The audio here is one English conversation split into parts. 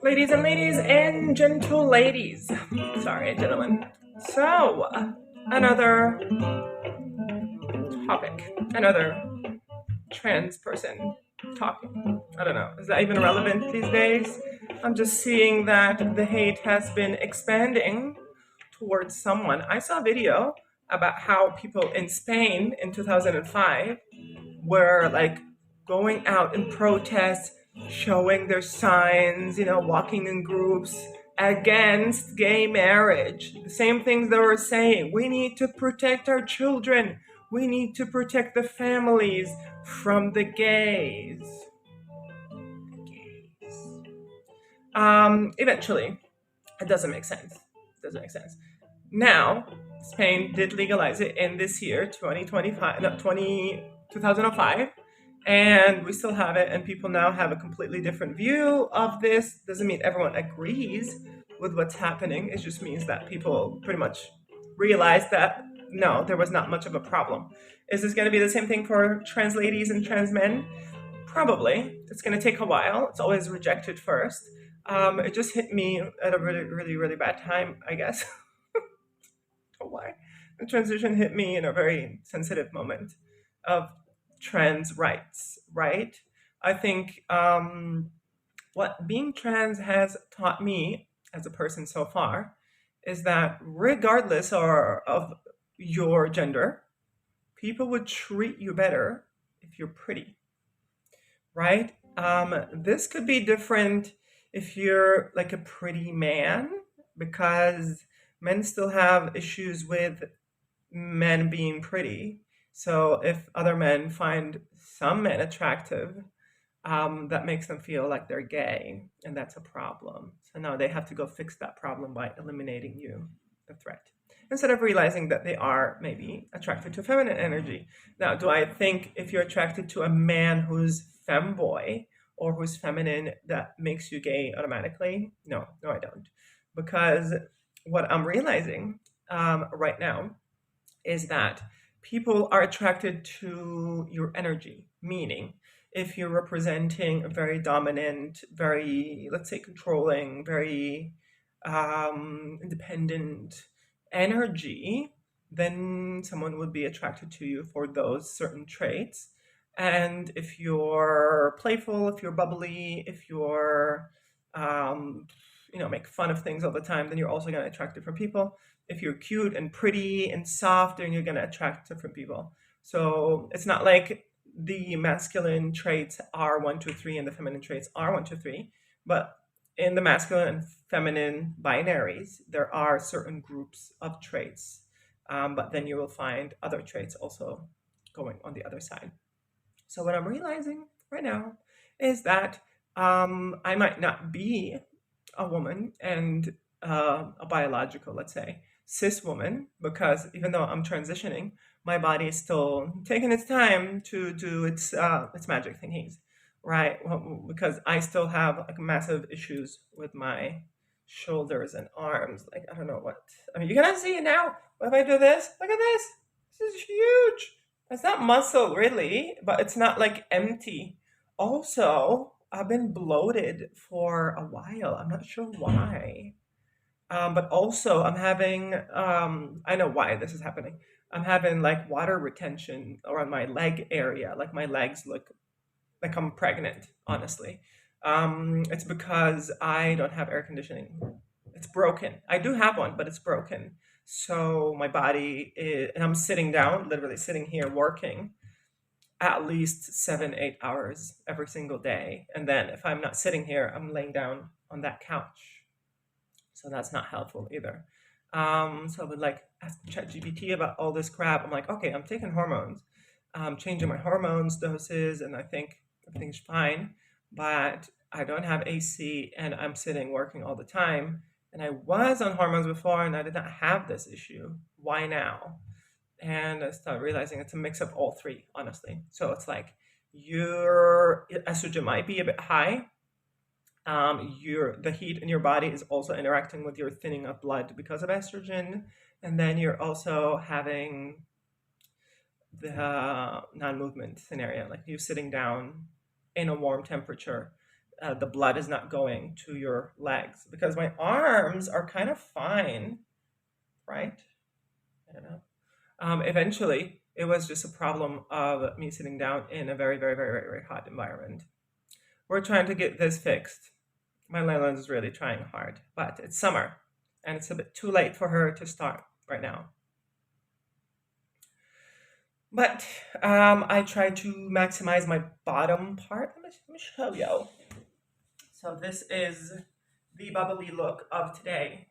Ladies and gentle ladies. Sorry, gentlemen. So, another topic, another trans person talking. I don't know. Is that even relevant these days? I'm just seeing that the hate has been expanding towards someone. I saw a video about how people in Spain in 2005 were like going out in protest, showing their signs, walking in groups against gay marriage. The same things they were saying. We need to protect our children. We need to protect the families from the gays. Eventually, it doesn't make sense. It doesn't make sense. Now, Spain did legalize it in this year, 2025, no, 2005, and we still have it, and people now have a completely different view of this. Doesn't mean everyone agrees with what's happening. It just means that people pretty much realize that no, there was not much of a problem. Is this going to be the same thing for trans ladies and trans men? Probably. It's going to take a while. It's always rejected first. It just hit me at a really, really, really bad time, I guess. Why? The transition hit me in a very sensitive moment of trans rights, right? I think what being trans has taught me as a person so far is that regardless of your gender, people would treat you better if you're pretty, right? This could be different if you're like a pretty man, because men still have issues with men being pretty. So if other men find some men attractive, that makes them feel like they're gay, and that's a problem. So now they have to go fix that problem by eliminating you, the threat, instead of realizing that they are maybe attracted to feminine energy. Now, do I think if you're attracted to a man who's femboy or who's feminine, that makes you gay automatically? No, no, I don't. Because what I'm realizing right now is that people are attracted to your energy, meaning if you're representing a very dominant, very, let's say, controlling, very independent energy, then someone would be attracted to you for those certain traits. And if you're playful, if you're bubbly, if you're, make fun of things all the time, then you're also going to attract different people. If you're cute and pretty and soft, then you're going to attract different people. So it's not like the masculine traits are 1, 2, 3, and the feminine traits are 1, 2, 3. But in the masculine and feminine binaries, there are certain groups of traits. But then you will find other traits also going on the other side. So what I'm realizing right now is that I might not be a woman and a biological, let's say, cis woman, because even though I'm transitioning, my body is still taking its time to do its magic thingies, right? Well, because I still have like massive issues with my shoulders and arms. Like I don't know what. I mean, you cannot see it now. But if I do this, look at this. This is huge. It's not muscle really, but it's not like empty. Also, I've been bloated for a while. I'm not sure why. But also, I'm having, I know why this is happening. I'm having like water retention around my leg area. Like my legs look like I'm pregnant, honestly. It's because I don't have air conditioning. It's broken. I do have one, but it's broken. So my body is, and I'm sitting down, literally sitting here working at least 7, 8 hours every single day. And then if I'm not sitting here, I'm laying down on that couch. So that's not helpful either. So I would like ask ChatGPT about all this crap. I'm like, okay, I'm taking hormones, changing my hormones doses, and I think everything's fine. But I don't have AC, and I'm sitting working all the time. And I was on hormones before, and I did not have this issue. Why now? And I started realizing it's a mix of all three, honestly. So it's like your estrogen might be a bit high. Your the heat in your body is also interacting with your thinning of blood because of estrogen, and then you're also having the non-movement scenario, like you sitting down in a warm temperature. the blood is not going to your legs, because my arms are kind of fine, right? I don't know. Eventually, it was just a problem of me sitting down in a very, very, very, very, very hot environment. We're trying to get this fixed. My landlord is really trying hard, but it's summer and it's a bit too late for her to start right now. But I try to maximize my bottom part. Let me show you. So this is the bubbly look of today.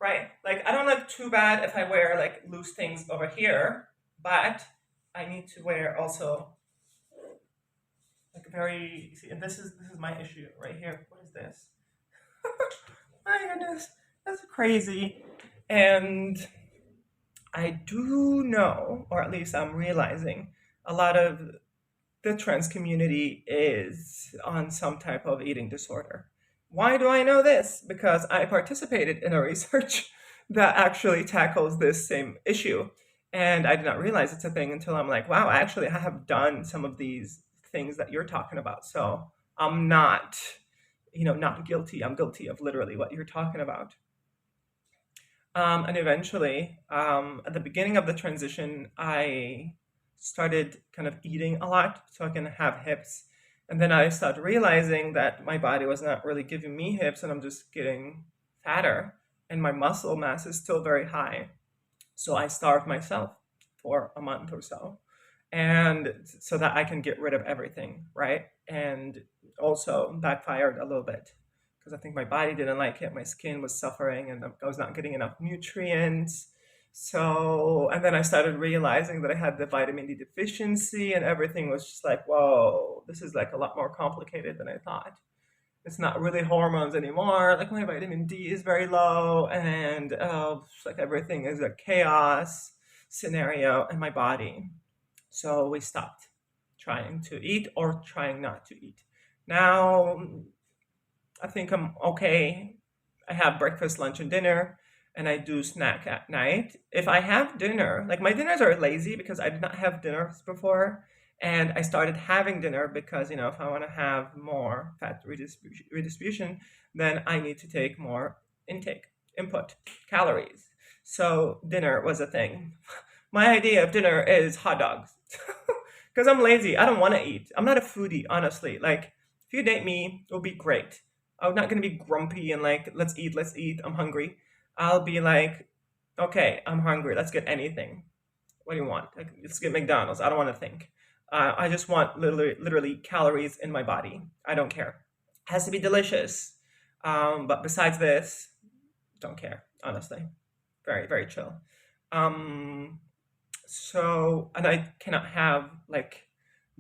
Right, like I don't look too bad if I wear like loose things over here, but I need to wear also like very, see, and this is my issue right here. What is this? My goodness, that's crazy. And I do know, or at least I'm realizing, a lot of the trans community is on some type of eating disorder. Why do I know this? Because I participated in a research that actually tackles this same issue. And I did not realize it's a thing until I'm like, wow, actually, I have done some of these things that you're talking about. So I'm not, not guilty. I'm guilty of literally what you're talking about. And eventually, at the beginning of the transition, I started kind of eating a lot so I can have hips. And then I started realizing that my body was not really giving me hips and I'm just getting fatter and my muscle mass is still very high. So I starved myself for a month or so. And so that I can get rid of everything, right? And also backfired a little bit because I think my body didn't like it. My skin was suffering and I was not getting enough nutrients. So, and then I started realizing that I had the vitamin D deficiency and everything was just like, whoa, this is like a lot more complicated than I thought. It's not really hormones anymore. Like my vitamin D is very low and like everything is a chaos scenario in my body. So we stopped trying to eat or trying not to eat. Now I think I'm okay. I have breakfast, lunch, and dinner, and I do snack at night. If I have dinner, like my dinners are lazy because I did not have dinners before, and I started having dinner because if I want to have more fat redistribution, then I need to take more intake, input, calories. So dinner was a thing. My idea of dinner is hot dogs. Because I'm lazy. I don't want to eat. I'm not a foodie, honestly. Like, if you date me, it'll be great. I'm not going to be grumpy and like, let's eat, I'm hungry. I'll be like, okay, I'm hungry, let's get anything. What do you want? Like, let's get McDonald's. I don't want to think. I just want literally calories in my body. I don't care. It has to be delicious. But besides this, don't care, honestly. Very, very chill. Um, so, and I cannot have like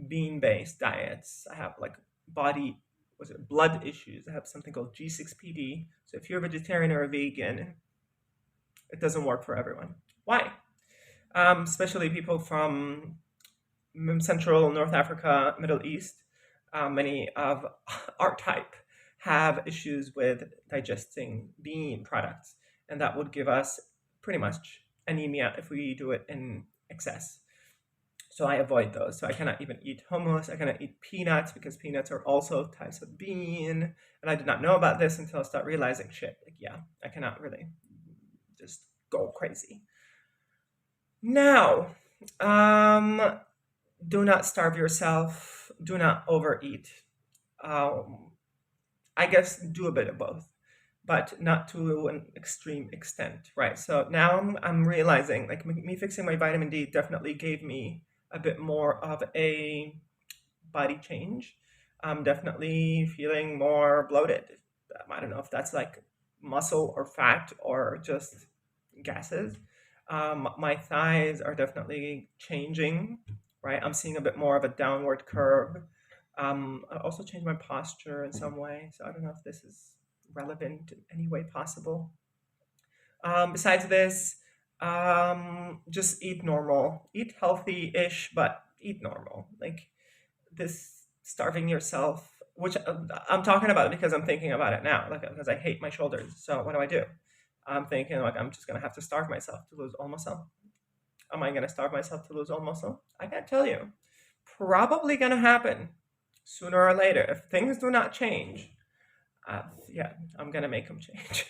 bean-based diets. I have like body, was it blood issues? I have something called G6PD. So if you're a vegetarian or a vegan, it doesn't work for everyone. Why? Especially people from Central North Africa, Middle East. Many of our type have issues with digesting bean products, and that would give us pretty much anemia if we do it in excess. So I avoid those. So I cannot even eat hummus. I cannot eat peanuts because peanuts are also types of bean. And I did not know about this until I start realizing shit. Like, yeah, I cannot really just go crazy. Now, do not starve yourself. Do not overeat. Um, I guess do a bit of both, but not to an extreme extent, right? So now I'm realizing like me fixing my vitamin D definitely gave me a bit more of a body change. I'm definitely feeling more bloated. I don't know if that's like muscle or fat or just gases. My thighs are definitely changing, right? I'm seeing a bit more of a downward curve. I also changed my posture in some way, so I don't know if this is relevant in any way possible. Besides this, just eat normal, eat healthy-ish, but eat normal. Like this starving yourself, which I'm talking about because I'm thinking about it now, like because I hate my shoulders. So what do? I'm thinking like I'm just gonna have to starve myself to lose all muscle. Am I gonna starve myself to lose all muscle? I can't tell you. Probably gonna happen. sooner or later, if things do not change, yeah, I'm gonna make them change.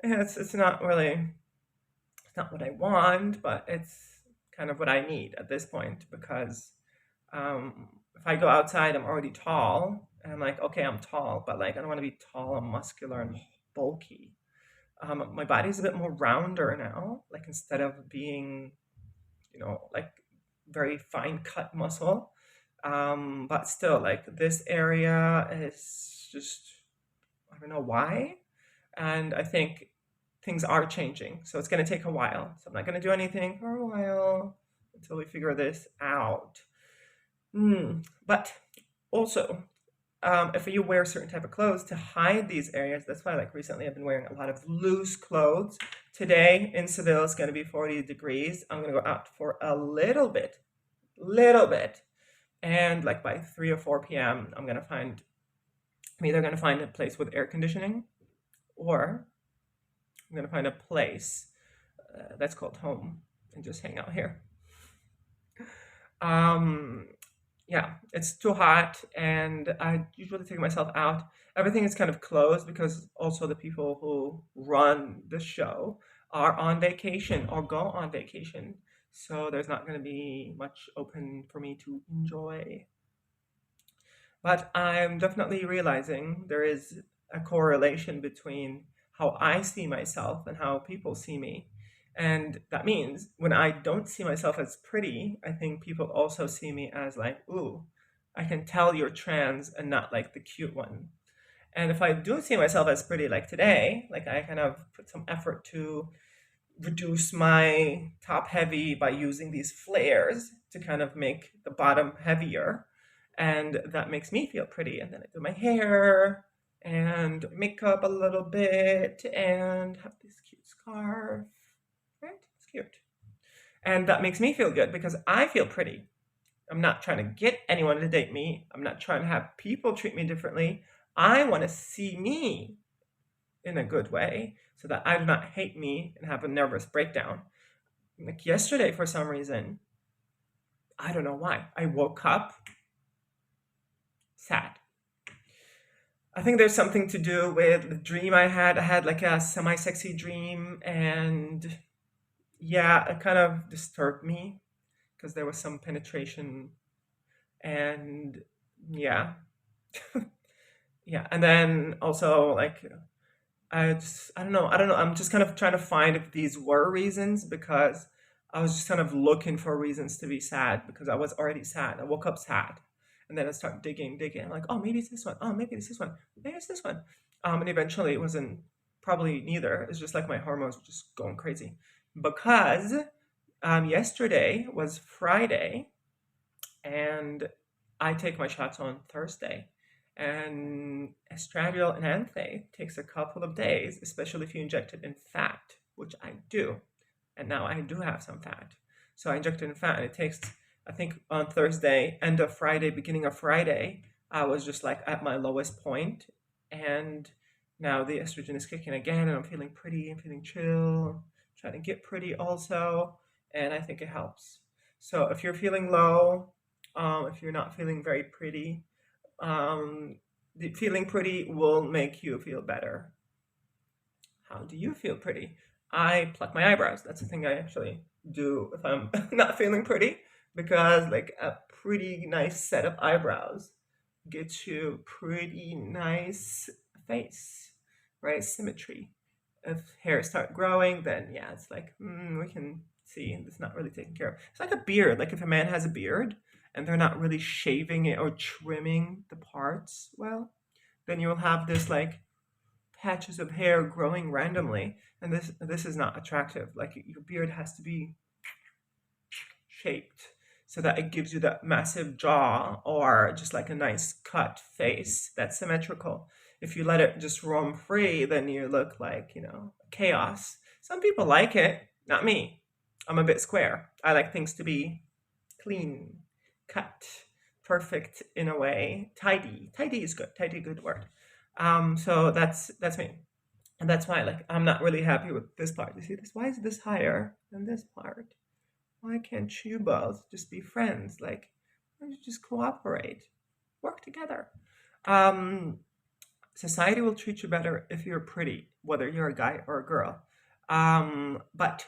And it's not really, it's not what I want, but it's kind of what I need at this point because if I go outside, I'm already tall, and I'm like, okay, I'm tall, but like I don't want to be tall and muscular and bulky. My body's a bit more rounder now, like instead of being, like very fine cut muscle. But still, like this area is just, I don't know why. And I think things are changing. So it's going to take a while. So I'm not going to do anything for a while until we figure this out. But also, if you wear certain type of clothes to hide these areas, that's why like recently I've been wearing a lot of loose clothes. Today in Seville it's going to be 40 degrees. I'm going to go out for a little bit. And like by 3 or 4 p.m., I'm either going to find a place with air conditioning or I'm going to find a place that's called home and just hang out here. Um, yeah, it's too hot, and I usually take myself out. Everything is kind of closed because also the people who run the show are on vacation or go on vacation. So there's not going to be much open for me to enjoy. But I'm definitely realizing there is a correlation between how I see myself and how people see me. And that means when I don't see myself as pretty, I think people also see me as like, ooh, I can tell you're trans and not like the cute one. And if I do see myself as pretty, like today, like I kind of put some effort to reduce my top heavy by using these flares to kind of make the bottom heavier. And that makes me feel pretty. And then I do my hair and makeup a little bit and have this cute scarf. Right? It's cute. And that makes me feel good because I feel pretty. I'm not trying to get anyone to date me. I'm not trying to have people treat me differently. I want to see me in a good way so that I do not hate me and have a nervous breakdown. Like yesterday, for some reason, I don't know why, I woke up sad. I think there's something to do with the dream I had. I had like a semi sexy dream, and yeah, it kind of disturbed me because there was some penetration, and yeah, yeah. And then also, like, I don't know. I'm just kind of trying to find if these were reasons because I was just kind of looking for reasons to be sad because I was already sad. I woke up sad. And then I start digging. I'm like, oh, maybe it's this one. Oh, maybe it's this one. Maybe it's this one. And eventually it wasn't probably neither. It's just like my hormones were just going crazy. Because yesterday was Friday and I take my shots on Thursday. And estradiol and anthe takes a couple of days, especially if you inject it in fat, which I do. And now I do have some fat. So I inject it in fat, and it takes, I think on Thursday, end of Friday, beginning of Friday, I was just like at my lowest point. And now the estrogen is kicking again, and I'm feeling pretty, I'm feeling chill, trying to get pretty also. And I think it helps. So if you're feeling low, if you're not feeling very pretty, um, the feeling pretty will make you feel better. How do you feel pretty? I pluck my eyebrows. That's the thing I actually do if I'm not feeling pretty, because like a pretty nice set of eyebrows gets you pretty nice face, right? Symmetry. If hair start growing, then yeah, it's like we can see it's not really taken care of. It's like a beard. Like if a man has a beard and they're not really shaving it or trimming the parts well, then you'll have this like patches of hair growing randomly, and this is not attractive. Like your beard has to be shaped so that it gives you that massive jaw or just like a nice cut face that's symmetrical. If you let it just roam free, then you look like, chaos. Some people like it, not me. I'm a bit square. I like things to be clean, cut, perfect in a way. Tidy. Tidy is good. Tidy, good word. So that's me. And that's why, like, I'm not really happy with this part. You see this? Why is this higher than this part? Why can't you both just be friends? Like, why don't you just cooperate? Work together. Um, Society will treat you better if you're pretty, whether you're a guy or a girl. But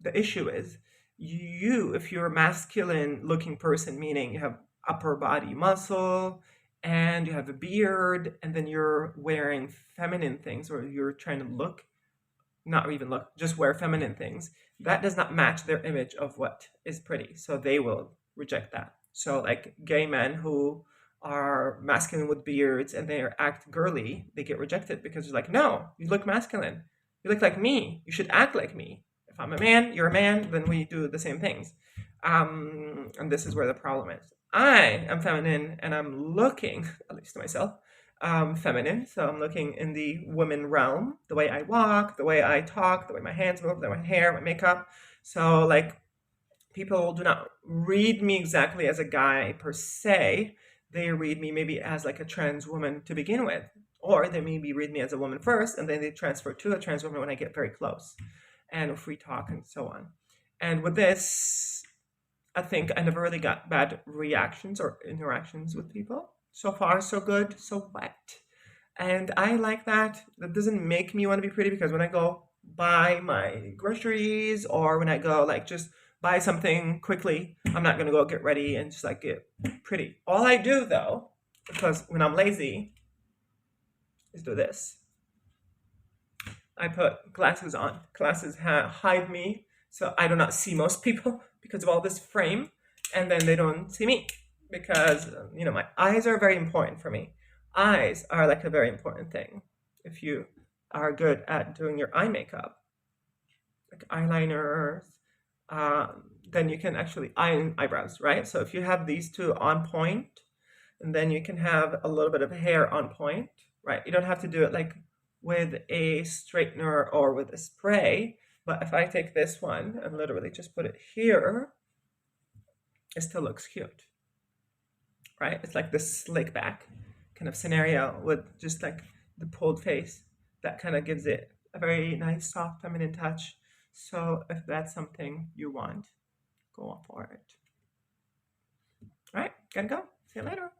the issue is, if you're a masculine looking person, meaning you have upper body muscle and you have a beard, and then you're wearing feminine things, or you're trying to look, not even look, just wear feminine things, that does not match their image of what is pretty. So they will reject that. So, like gay men who are masculine with beards and they act girly, they get rejected because they're like, no, you look masculine. You look like me. You should act like me. If I'm a man, you're a man, then we do the same things. And this is where the problem is. I am feminine and I'm looking, at least to myself, feminine. So I'm looking in the woman realm, the way I walk, the way I talk, the way my hands move, the way my hair, my makeup. So, like, people do not read me exactly as a guy per se. They read me maybe as like a trans woman to begin with. Or they maybe read me as a woman first, and then they transfer to a trans woman when I get very close. And if we talk and so on. And with this, I think I never really got bad reactions or interactions with people. So far, so good, so wet. And I like that. That doesn't make me want to be pretty, because when I go buy my groceries or when I go like just buy something quickly, I'm not going to go get ready and just like get pretty. All I do though, because when I'm lazy, is do this. I put glasses on. Glasses hide me, so I do not see most people because of all this frame, and then they don't see me because my eyes are very important for me. Eyes are like a very important thing. If you are good at doing your eye makeup, like eyeliners, then you can actually eyebrows, right? So if you have these two on point, and then you can have a little bit of hair on point, right? You don't have to do it like with a straightener or with a spray, but if I take this one and literally just put it here, it still looks cute, right? It's like this slick back kind of scenario with just like the pulled face that kind of gives it a very nice, soft, feminine touch. So if that's something you want, go for it. All right, gotta go. See you later.